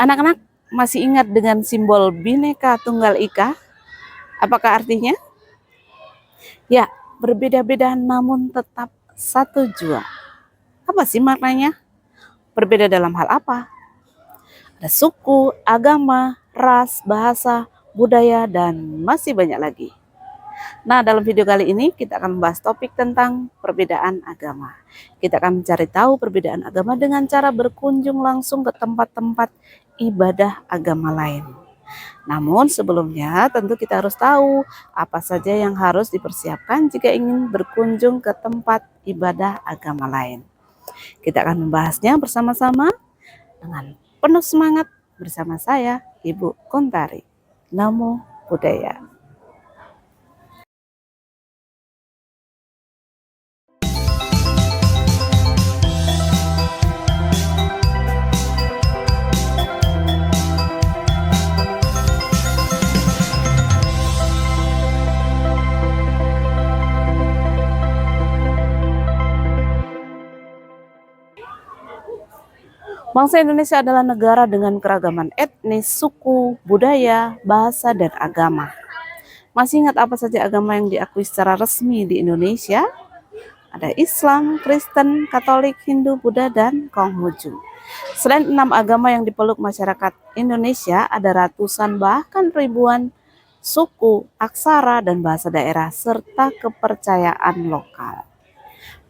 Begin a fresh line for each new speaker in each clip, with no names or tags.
Anak-anak masih ingat dengan simbol Bhinneka Tunggal Ika? Apakah artinya? Ya, berbeda-beda namun tetap satu jua. Apa sih maknanya? Berbeda dalam hal apa? Ada suku, agama, ras, bahasa, budaya, dan masih banyak lagi. Nah, dalam video kali ini kita akan membahas topik tentang perbedaan agama. Kita akan mencari tahu perbedaan agama dengan cara berkunjung langsung ke tempat-tempat ibadah agama lain. Namun sebelumnya tentu kita harus tahu apa saja yang harus dipersiapkan jika ingin berkunjung ke tempat ibadah agama lain. Kita akan membahasnya bersama-sama dengan penuh semangat bersama saya, Ibu Kuntari. Namo Buddhaya. Bangsa Indonesia adalah negara dengan keragaman etnis, suku, budaya, bahasa, dan agama. Masih ingat apa saja agama yang diakui secara resmi di Indonesia? Ada Islam, Kristen, Katolik, Hindu, Buddha, dan Konghucu. Selain 6 agama yang dipeluk masyarakat Indonesia, ada ratusan bahkan ribuan suku, aksara, dan bahasa daerah, serta kepercayaan lokal.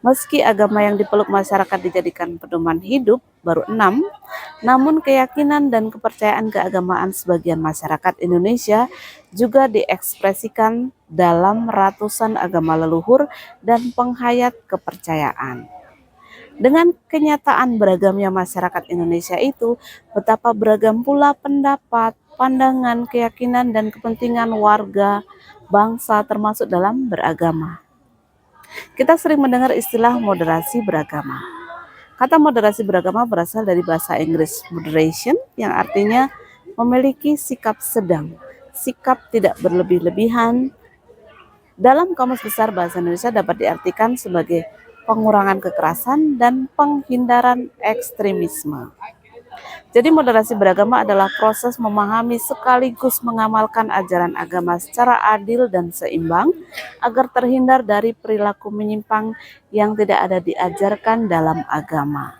Meski agama yang dipeluk masyarakat dijadikan pedoman hidup baru 6, namun keyakinan dan kepercayaan keagamaan sebagian masyarakat Indonesia juga diekspresikan dalam ratusan agama leluhur dan penghayat kepercayaan. Dengan kenyataan beragamnya masyarakat Indonesia itu, betapa beragam pula pendapat, pandangan, keyakinan, dan kepentingan warga bangsa termasuk dalam beragama. Kita sering mendengar istilah moderasi beragama. Kata moderasi beragama berasal dari bahasa Inggris moderation yang artinya memiliki sikap sedang, sikap tidak berlebih-lebihan. Dalam Kamus Besar Bahasa Indonesia dapat diartikan sebagai pengurangan kekerasan dan penghindaran ekstremisme. Jadi moderasi beragama adalah proses memahami sekaligus mengamalkan ajaran agama secara adil dan seimbang agar terhindar dari perilaku menyimpang yang tidak ada diajarkan dalam agama.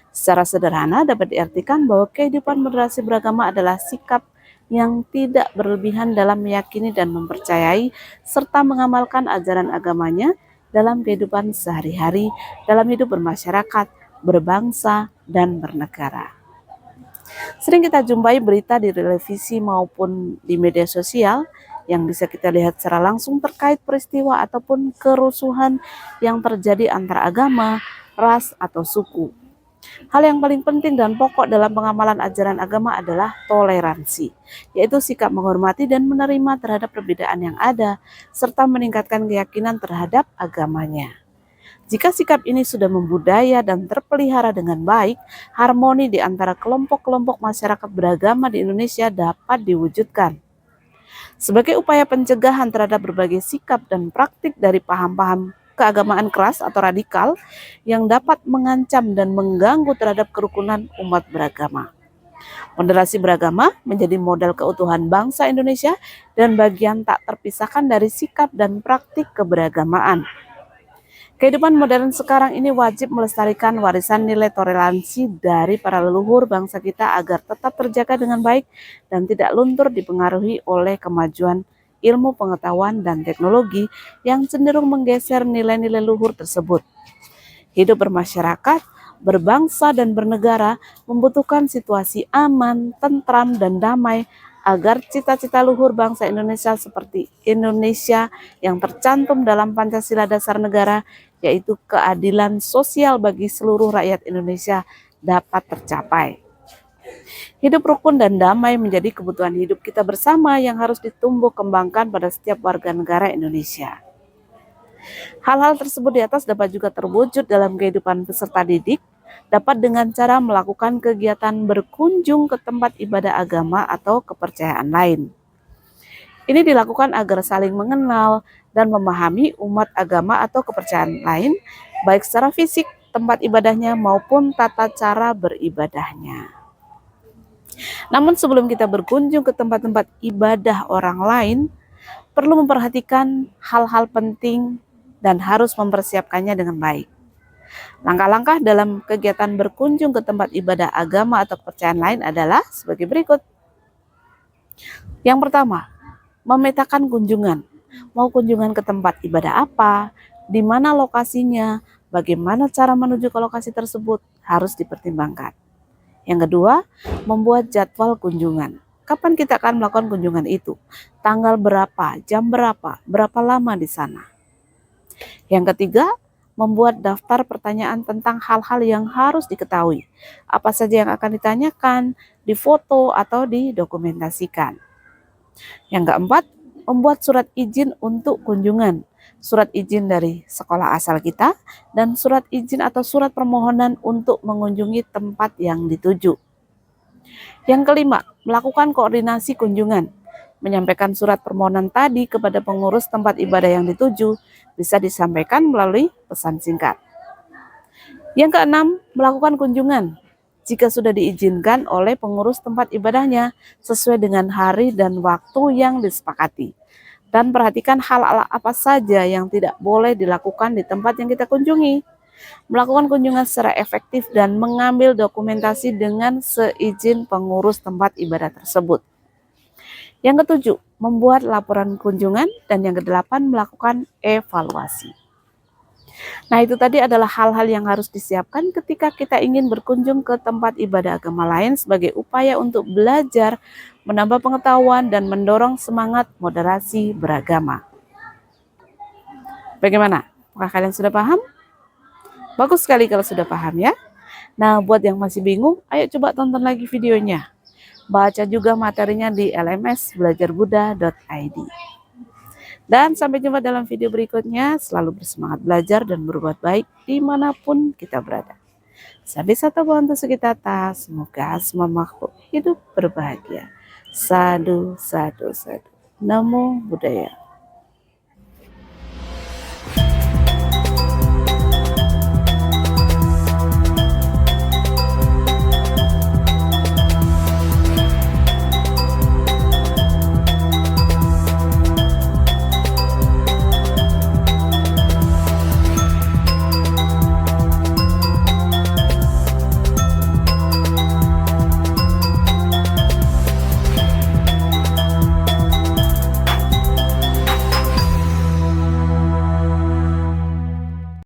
Secara sederhana dapat diartikan bahwa kehidupan moderasi beragama adalah sikap yang tidak berlebihan dalam meyakini dan mempercayai serta mengamalkan ajaran agamanya dalam kehidupan sehari-hari, dalam hidup bermasyarakat, berbangsa, dan bernegara. Sering kita jumpai berita di televisi maupun di media sosial yang bisa kita lihat secara langsung terkait peristiwa ataupun kerusuhan yang terjadi antara agama, ras, atau suku. Hal yang paling penting dan pokok dalam pengamalan ajaran agama adalah toleransi, yaitu sikap menghormati dan menerima terhadap perbedaan yang ada, serta meningkatkan keyakinan terhadap agamanya. Jika sikap ini sudah membudaya dan terpelihara dengan baik, harmoni di antara kelompok-kelompok masyarakat beragama di Indonesia dapat diwujudkan. Sebagai upaya pencegahan terhadap berbagai sikap dan praktik dari paham-paham keagamaan keras atau radikal yang dapat mengancam dan mengganggu terhadap kerukunan umat beragama. Moderasi beragama menjadi modal keutuhan bangsa Indonesia dan bagian tak terpisahkan dari sikap dan praktik keberagamaan. Kehidupan modern sekarang ini wajib melestarikan warisan nilai toleransi dari para leluhur bangsa kita agar tetap terjaga dengan baik dan tidak luntur dipengaruhi oleh kemajuan ilmu pengetahuan dan teknologi yang cenderung menggeser nilai-nilai luhur tersebut. Hidup bermasyarakat, berbangsa, dan bernegara membutuhkan situasi aman, tentram, dan damai agar cita-cita luhur bangsa Indonesia seperti Indonesia yang tercantum dalam Pancasila Dasar Negara, yaitu keadilan sosial bagi seluruh rakyat Indonesia, dapat tercapai. Hidup rukun dan damai menjadi kebutuhan hidup kita bersama yang harus ditumbuh kembangkan pada setiap warga negara Indonesia. Hal-hal tersebut di atas dapat juga terwujud dalam kehidupan peserta didik, dapat dengan cara melakukan kegiatan berkunjung ke tempat ibadah agama atau kepercayaan lain. Ini dilakukan agar saling mengenal dan memahami umat agama atau kepercayaan lain, baik secara fisik, tempat ibadahnya, maupun tata cara beribadahnya. Namun sebelum kita berkunjung ke tempat-tempat ibadah orang lain, perlu memperhatikan hal-hal penting dan harus mempersiapkannya dengan baik. Langkah-langkah dalam kegiatan berkunjung ke tempat ibadah agama atau kepercayaan lain adalah sebagai berikut. Yang pertama, memetakan kunjungan. Mau kunjungan ke tempat ibadah apa, di mana lokasinya, bagaimana cara menuju ke lokasi tersebut harus dipertimbangkan. Yang kedua, membuat jadwal kunjungan. Kapan kita akan melakukan kunjungan itu? Tanggal berapa, jam berapa lama di sana? Yang ketiga, membuat daftar pertanyaan tentang hal-hal yang harus diketahui. Apa saja yang akan ditanyakan, difoto atau didokumentasikan. Yang keempat, membuat surat izin untuk kunjungan. Surat izin dari sekolah asal kita dan surat izin atau surat permohonan untuk mengunjungi tempat yang dituju. Yang kelima, melakukan koordinasi kunjungan. Menyampaikan surat permohonan tadi kepada pengurus tempat ibadah yang dituju bisa disampaikan melalui pesan singkat. Yang keenam, melakukan kunjungan jika sudah diizinkan oleh pengurus tempat ibadahnya sesuai dengan hari dan waktu yang disepakati. Dan perhatikan hal apa saja yang tidak boleh dilakukan di tempat yang kita kunjungi. Melakukan kunjungan secara efektif dan mengambil dokumentasi dengan seizin pengurus tempat ibadah tersebut. Yang ketujuh, membuat laporan kunjungan. Dan yang kedelapan, melakukan evaluasi. Nah, itu tadi adalah hal-hal yang harus disiapkan ketika kita ingin berkunjung ke tempat ibadah agama lain sebagai upaya untuk belajar, menambah pengetahuan, dan mendorong semangat moderasi beragama. Bagaimana? Apakah kalian sudah paham? Bagus sekali kalau sudah paham ya. Nah, buat yang masih bingung, ayo coba tonton lagi videonya. Baca juga materinya di lmsbelajarbuddha.id. Dan sampai jumpa dalam video berikutnya. Selalu bersemangat belajar dan berbuat baik dimanapun kita berada. Sabi satu bantu sekitata, semoga semua makhluk hidup berbahagia. Sadu, sadu, sadu. Namo Buddhaya.